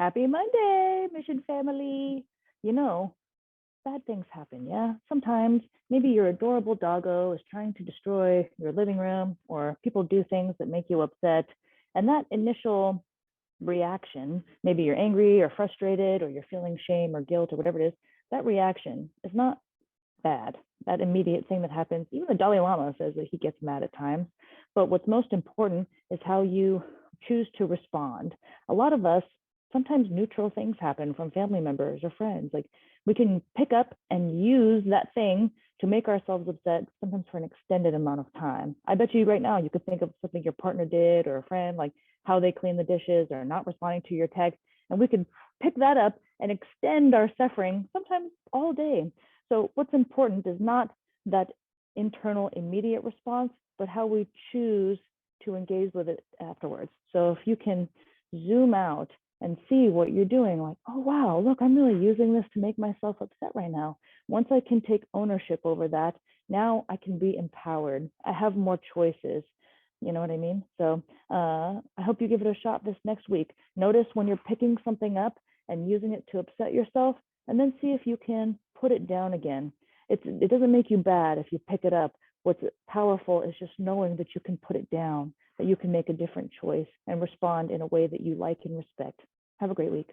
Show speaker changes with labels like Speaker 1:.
Speaker 1: Happy Monday, Mission family. You know, bad things happen, yeah? Sometimes maybe your adorable doggo is trying to destroy your living room, or people do things that make you upset. And that initial reaction, maybe you're angry or frustrated, or you're feeling shame or guilt or whatever it is, that reaction is not bad. That immediate thing that happens, even the Dalai Lama says that he gets mad at times. But what's most important is how you choose to respond. A lot of us, sometimes neutral things happen from family members or friends. Like we can pick up and use that thing to make ourselves upset, sometimes for an extended amount of time. I bet you right now you could think of something your partner did or a friend, like how they clean the dishes or not responding to your text. And we can pick that up and extend our suffering sometimes all day. So what's important is not that internal immediate response, but how we choose to engage with it afterwards. So if you can zoom out and see what you're doing, like, oh, wow, look, I'm really using this to make myself upset right now. Once I can take ownership over that, now I can be empowered. I have more choices. You know what I mean? So I hope you give it a shot this next week. Notice when you're picking something up and using it to upset yourself, and then see if you can put it down again. It doesn't make you bad if you pick it up. What's powerful is just knowing that you can put it down, that you can make a different choice and respond in a way that you like and respect. Have a great week.